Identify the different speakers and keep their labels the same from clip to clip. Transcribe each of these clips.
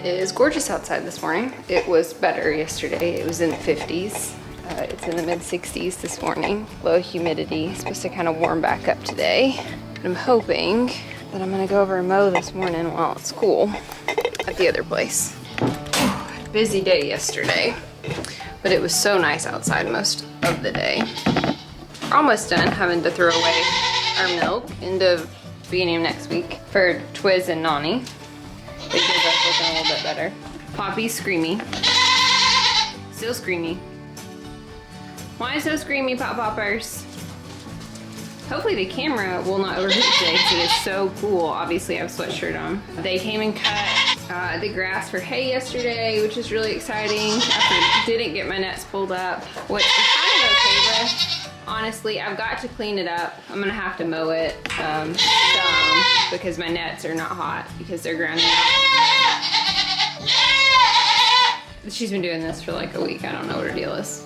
Speaker 1: It is gorgeous outside this morning. It was better yesterday. It was in the 50s. It's in the mid 60s this morning. Low humidity. It's supposed to kind of warm back up today. I'm hoping that I'm gonna go over and mow this morning while it's cool at the other place. Busy day yesterday, but it was so nice outside most of the day. We're almost done having to throw away our milk into beginning of next week for Twiz and Nani. They did us looking a little bit better. Poppy's screamy. Still screamy. Why so screamy, Pop Poppers? Hopefully the camera will not overheat today because it is so cool. Obviously I have a sweatshirt on. They came and cut the grass for hay yesterday, which is really exciting. After didn't get my nets pulled up, which is kind of okay with. Honestly, I've got to clean it up. I'm gonna have to mow it some because my nets are not hot because they're grounding out. She's been doing this for like a week. I don't know what her deal is.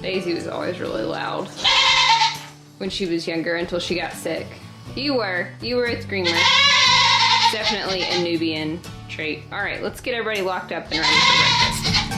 Speaker 1: Daisy was always really loud when she was younger until she got sick. You were a screamer. Definitely a Nubian trait. All right, let's get everybody locked up and ready for breakfast.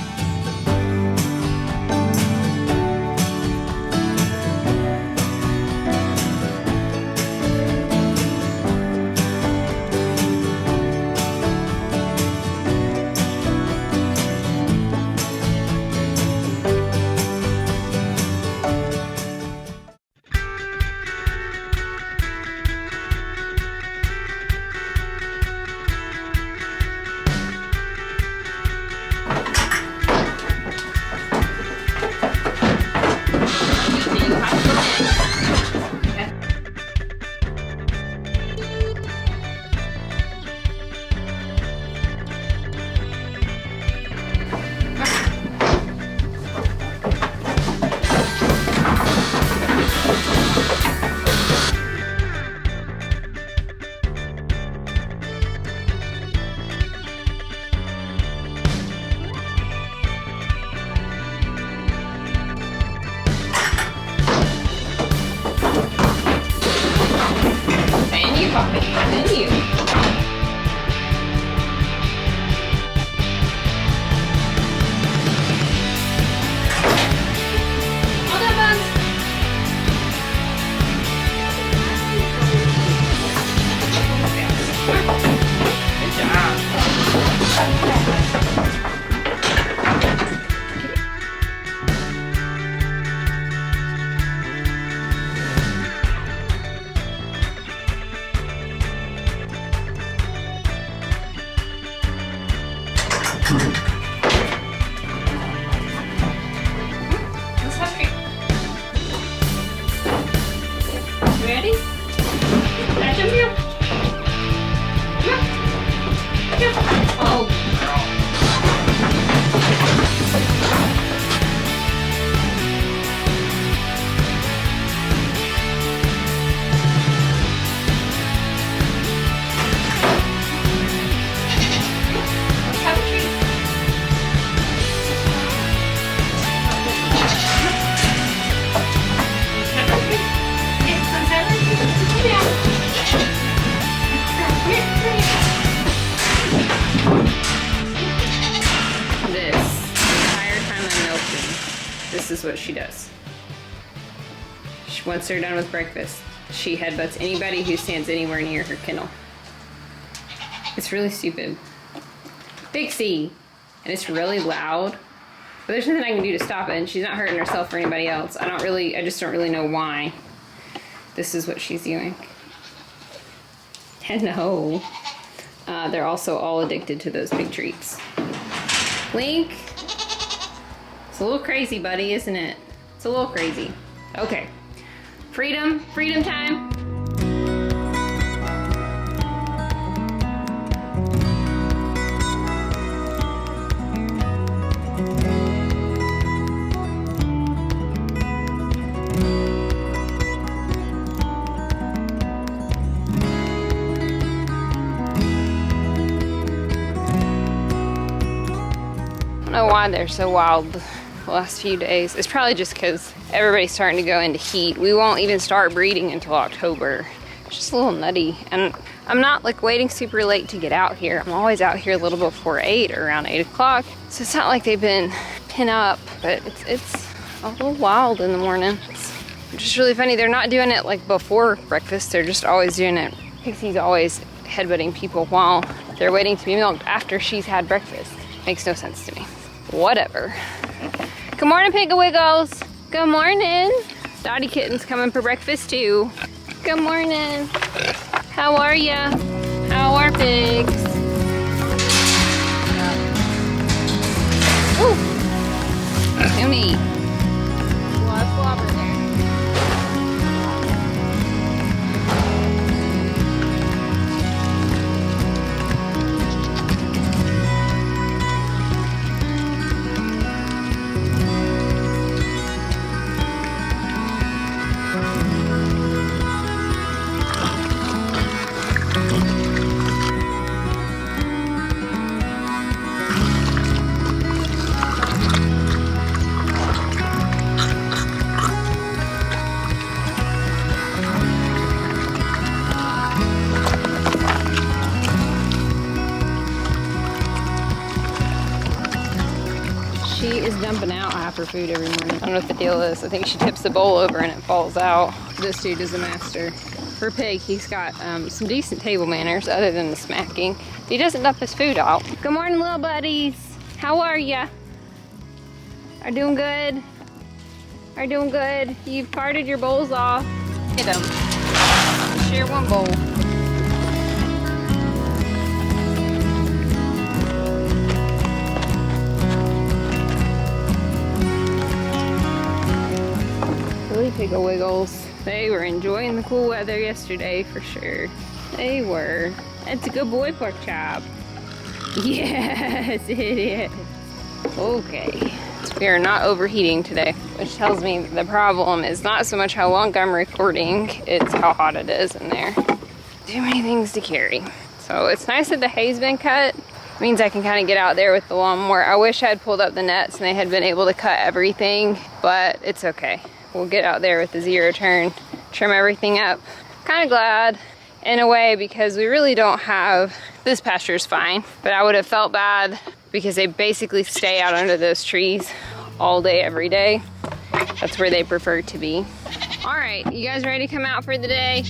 Speaker 1: This is what she does. Once they're done with breakfast, she headbutts anybody who stands anywhere near her kennel. It's really stupid. Pixie! And it's really loud. But there's nothing I can do to stop it, and she's not hurting herself or anybody else. I just don't really know why this is what she's doing. And no. They're also all addicted to those big treats. Link! It's a little crazy, buddy, isn't it? It's a little crazy. Okay. Freedom time. I don't know why they're so wild the last few days. It's probably just because everybody's starting to go into heat. We won't even start breeding until October. It's just a little nutty. And I'm not like waiting super late to get out here. I'm always out here a little before 8 or around 8 o'clock. So it's not like they've been pinned up, but it's a little wild in the morning. It's just really funny. They're not doing it like before breakfast. They're just always doing it. Pixie's always headbutting people while they're waiting to be milked after she's had breakfast. Makes no sense to me. Whatever. Good morning, Pigga Wiggles. Good morning. Dottie Kitten's coming for breakfast too. Good morning. How are ya? How are pigs? Ooh. No need. A lot of slobber there. She is dumping out half her food every morning. I don't know what the deal is. I think she tips the bowl over and it falls out. This dude is a master. For Pig, he's got some decent table manners other than the smacking. He doesn't dump his food out. Good morning, little buddies. How are ya? Are doing good? Are doing good? You've parted your bowls off. Hit them. Share one bowl. Pigga Wiggles. They were enjoying the cool weather yesterday for sure. They were. That's a good boy, pork chop. Yes, it is. Okay. We are not overheating today, which tells me the problem is not so much how long I'm recording, it's how hot it is in there. Too many things to carry. So it's nice that the hay's been cut. It means I can kind of get out there with the lawnmower. I wish I had pulled up the nets and they had been able to cut everything, but it's okay. We'll get out there with the zero turn, trim everything up. Kind of glad in a way because we really don't have, this pasture's fine, but I would have felt bad because they basically stay out under those trees all day, every day. That's where they prefer to be. All right, you guys ready to come out for the day?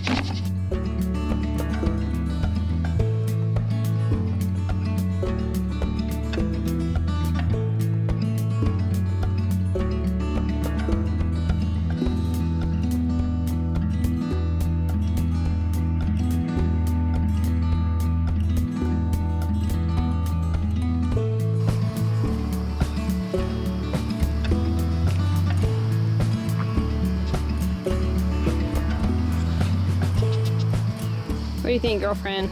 Speaker 1: What do you think, girlfriend?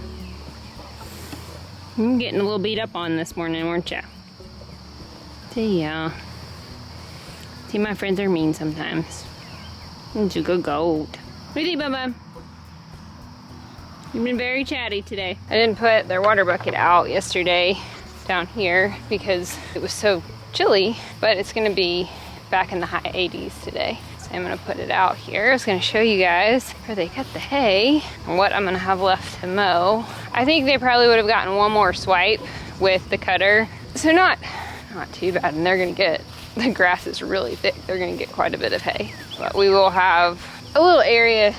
Speaker 1: You're getting a little beat up on this morning, weren't ya? Yeah. See, my friends are mean sometimes. It's a good goat. What do you think, Bubba? You've been very chatty today. I didn't put their water bucket out yesterday down here because it was so chilly, but it's gonna be back in the high 80s today. I'm gonna put it out here. I was gonna show you guys where they cut the hay and what I'm gonna have left to mow. I think they probably would have gotten one more swipe with the cutter. So not too bad, and they're gonna get, the grass is really thick. They're gonna get quite a bit of hay. But we will have a little area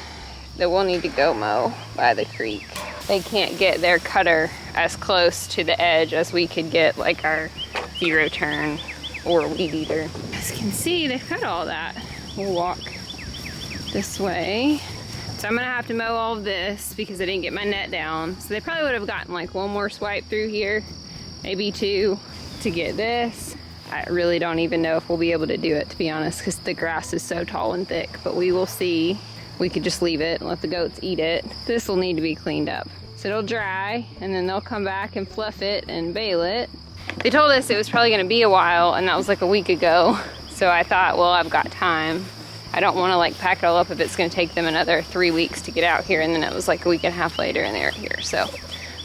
Speaker 1: that we'll need to go mow by the creek. They can't get their cutter as close to the edge as we could get like our zero turn or weed eater. As you can see, they've cut all that. We'll walk this way. So I'm gonna have to mow all of this because I didn't get my net down. So they probably would have gotten like one more swipe through here, maybe two, to get this. I really don't even know if we'll be able to do it, to be honest, because the grass is so tall and thick, but we will see. We could just leave it and let the goats eat it. This will need to be cleaned up. So it'll dry and then they'll come back and fluff it and bale it. They told us it was probably gonna be a while, and that was like a week ago. So I thought, well, I've got time. I don't want to like pack it all up if it's going to take them another 3 weeks to get out here, and then it was like a week and a half later and they're here. So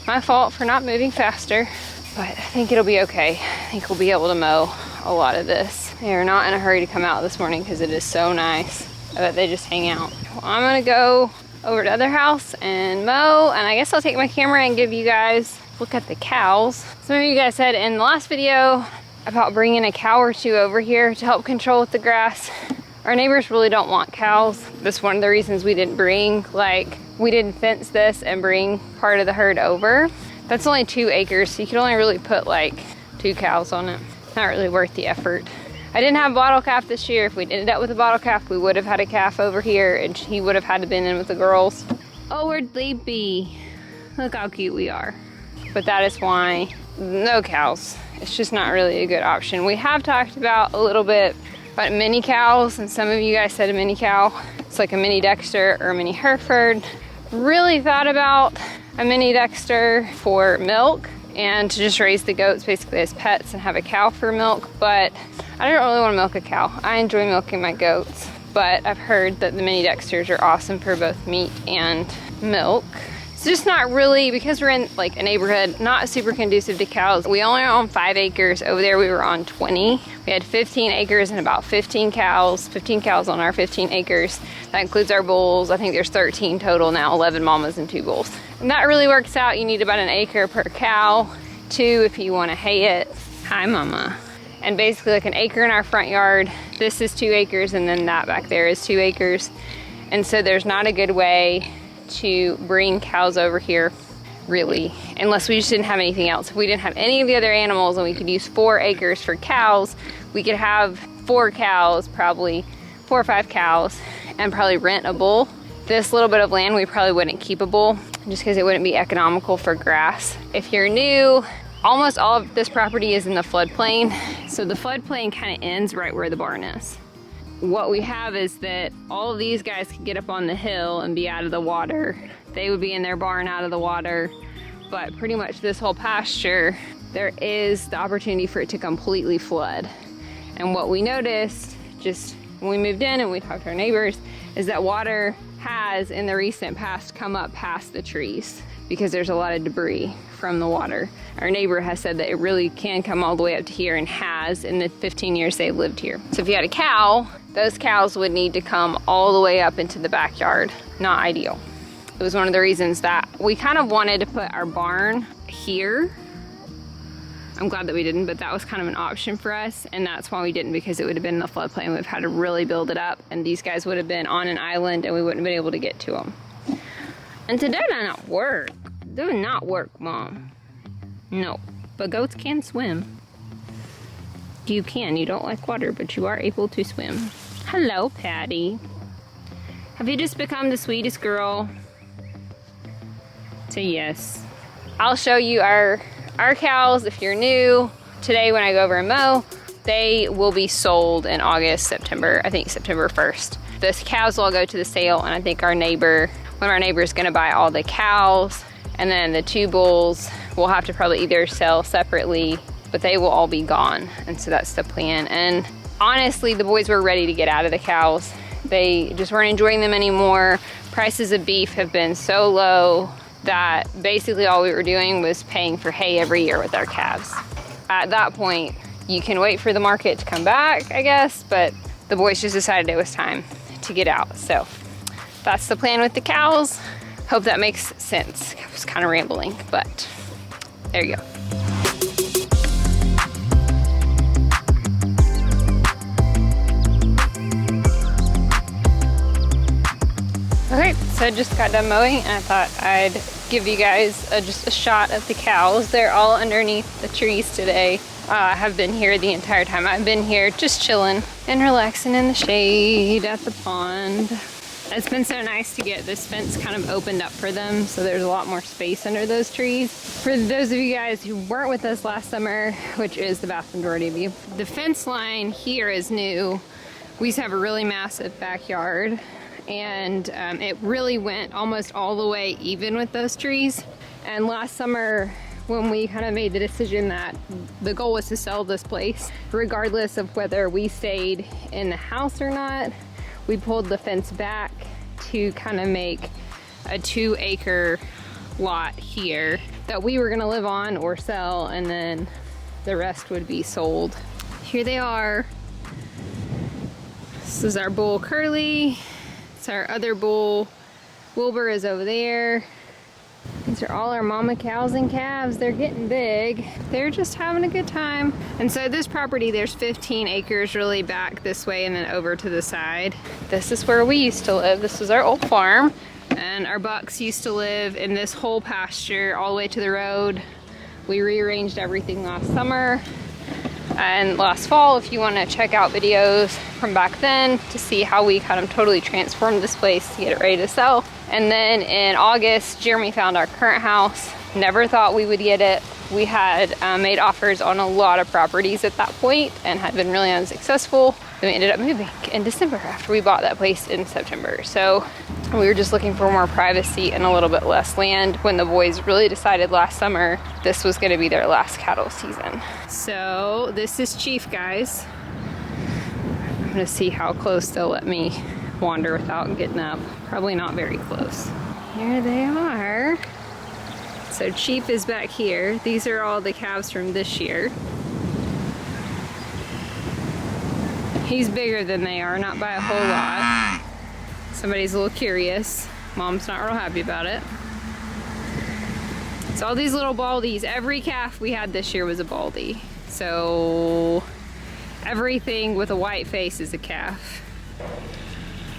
Speaker 1: my fault for not moving faster, but I think it'll be okay. I think we'll be able to mow a lot of this. They are not in a hurry to come out this morning because it is so nice. I bet they just hang out. Well, I'm gonna go over to the other house and mow, and I guess I'll take my camera and give you guys a look at the cows. Some of you guys said in the last video about bringing a cow or two over here to help control with the grass. Our neighbors really don't want cows. That's one of the reasons we didn't bring, like, we didn't fence this and bring part of the herd over. That's only 2 acres, so you can only really put like 2 cows on it. Not really worth the effort. I didn't have a bottle calf this year. If we'd ended up with a bottle calf, we would have had a calf over here and he would have had to been in with the girls. Oh, we're sleepy. Look how cute we are. But that is why no cows. It's just not really a good option. We have talked about a little bit about mini cows, and some of you guys said a mini cow. It's like a mini Dexter or a mini Hereford. Really thought about a mini Dexter for milk and to just raise the goats basically as pets and have a cow for milk, but I don't really want to milk a cow. I enjoy milking my goats, but I've heard that the mini Dexters are awesome for both meat and milk. It's just not really, because we're in like a neighborhood, not super conducive to cows. We only own 5 acres. Over there we were on 20. We had 15 acres and about 15 cows. 15 cows on our 15 acres. That includes our bulls. I think there's 13 total now, 11 mamas and 2 bulls. And that really works out. You need about an acre per cow. 2 if you want to hay it. Hi, mama. And basically like an acre in our front yard. This is 2 acres, and then that back there is 2 acres. And so there's not a good way to bring cows over here, really, unless we just didn't have anything else. If we didn't have any of the other animals and we could use 4 acres for cows, we could have 4 cows, probably 4 or 5 cows, and probably rent a bull. This little bit of land, we probably wouldn't keep a bull just because it wouldn't be economical for grass. If you're new, almost all of this property is in the floodplain. So the floodplain kind of ends right where the barn is. What we have is that all of these guys could get up on the hill and be out of the water. They would be in their barn out of the water, but pretty much this whole pasture, there is the opportunity for it to completely flood. And what we noticed just when we moved in and we talked to our neighbors is that water has in the recent past come up past the trees because there's a lot of debris from the water. Our neighbor has said that it really can come all the way up to here and has in the 15 years they've lived here. So if you had a cow, those cows would need to come all the way up into the backyard. Not ideal. It was one of the reasons that we kind of wanted to put our barn here. I'm glad that we didn't, but that was kind of an option for us, and that's why we didn't, because it would have been in the floodplain. We've had to really build it up, and these guys would have been on an island and we wouldn't have been able to get to them. And today did not work. Do not work, Mom. No, but goats can swim. You can. You don't like water, but you are able to swim. Hello, Patty. Have you just become the sweetest girl? Say yes. I'll show you our cows if you're new. Today when I go over and mow, they will be sold in August, September. I think September 1st. The cows will all go to the sale, and I think one of our neighbors is gonna buy all the cows, and then the 2 bulls we'll have to probably either sell separately, but they will all be gone. And so that's the plan. And honestly, the boys were ready to get out of the cows. They just weren't enjoying them anymore. Prices of beef have been so low that basically all we were doing was paying for hay every year with our calves. At that point, you can wait for the market to come back, I guess, but the boys just decided it was time to get out. So that's the plan with the cows. Hope that makes sense. I was kind of rambling, but there you go. Okay, so I just got done mowing and I thought I'd give you guys just a shot of the cows. They're all underneath the trees today. I have been here the entire time. I've been here just chilling and relaxing in the shade at the pond. It's been so nice to get this fence kind of opened up for them, so there's a lot more space under those trees. For those of you guys who weren't with us last summer, which is the vast majority of you, the fence line here is new. We used to have a really massive backyard, and it really went almost all the way even with those trees. And last summer, when we kind of made the decision that the goal was to sell this place, regardless of whether we stayed in the house or not, we pulled the fence back to kind of make a 2-acre lot here that we were gonna live on or sell, and then the rest would be sold. Here they are. This is our bull Curly. It's our other bull Wilbur is over there. These are all our mama cows and calves. They're getting big. They're just having a good time. And so this property, there's 15 acres really back this way and then over to the side. This is where we used to live. This was our old farm. And our bucks used to live in this whole pasture all the way to the road. We rearranged everything last summer and last fall. If you want to check out videos from back then to see how we kind of totally transformed this place to get it ready to sell. And then in August, Jeremy found our current house. Never thought we would get it. We had made offers on a lot of properties at that point and had been really unsuccessful. Then we ended up moving in December after we bought that place in September. So we were just looking for more privacy and a little bit less land when the boys really decided last summer this was going to be their last cattle season. So this is Chief, guys. I'm going to see how close they'll let me wander without getting up. Probably not very close. Here they are. So Chief is back here. These are all the calves from this year. He's bigger than they are, not by a whole lot. Somebody's a little curious. Mom's not real happy about it. So all these little baldies, every calf we had this year was a baldy. So everything with a white face is a calf.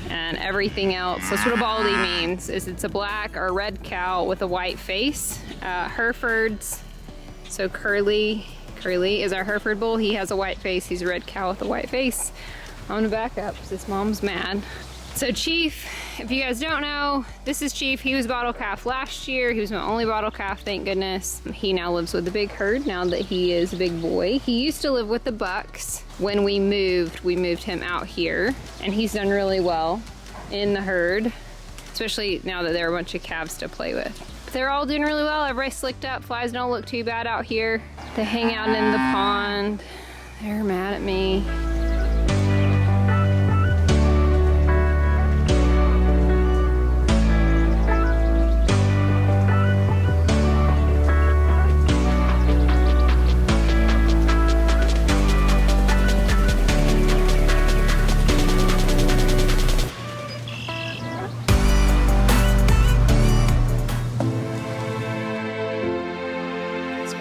Speaker 1: And everything else, that's what a baldy means, is it's a black or red cow with a white face. Herefords, so Curly is our Hereford bull. He has a white face. He's a red cow with a white face. I'm gonna back up because his mom's mad. So Chief, if you guys don't know, this is Chief. He was bottle calf last year. He was my only bottle calf, thank goodness. He now lives with the big herd now that he is a big boy. He used to live with the bucks. When we moved him out here, and he's done really well in the herd, especially now that there are a bunch of calves to play with. They're all doing really well. Everybody's slicked up. Flies don't look too bad out here. They hang out in the pond. They're mad at me.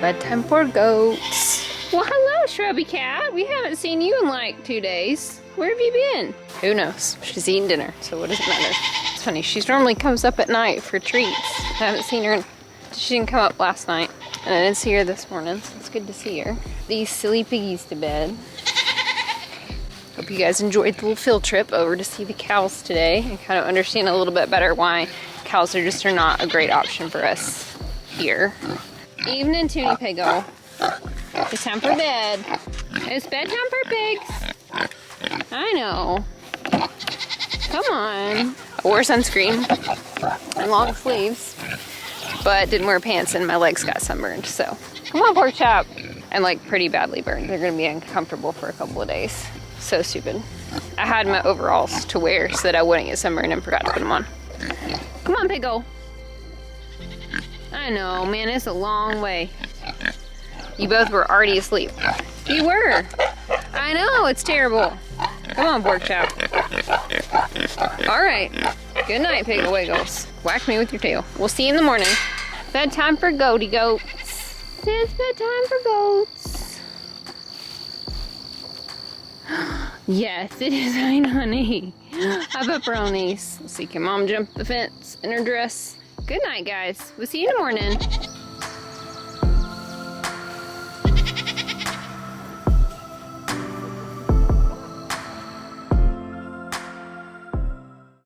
Speaker 1: Bedtime for goats. Well, hello, Shrubby Cat. We haven't seen you in like 2 days. Where have you been? Who knows? She's eating dinner, so what does it matter? It's funny, she normally comes up at night for treats. I haven't seen her. She didn't come up last night, and I didn't see her this morning, so it's good to see her. These silly piggies to bed. Hope you guys enjoyed the little field trip over to see the cows today and kind of understand a little bit better why cows are not a great option for us here. Evening, Toonie Piggo. It's time for bed. It's bedtime for pigs. I know. Come on. I wore sunscreen and long sleeves, but didn't wear pants and my legs got sunburned, so. Come on, pork chop. And like pretty badly burned. They're gonna be uncomfortable for a couple of days. So stupid. I had my overalls to wear so that I wouldn't get sunburned and forgot to put them on. Come on, Piggo. I know, man, it's a long way. You both were already asleep. You were. I know, it's terrible. Come on, pork chop. All right. Good night, Piggle Wiggles. Whack me with your tail. We'll see you in the morning. Bedtime for goaty goats. It's bedtime for goats. Yes, it is. I know, honey. Hi, pepperonis. Let's see, can Mom jump the fence in her dress? Good night, guys. We'll see you in the morning.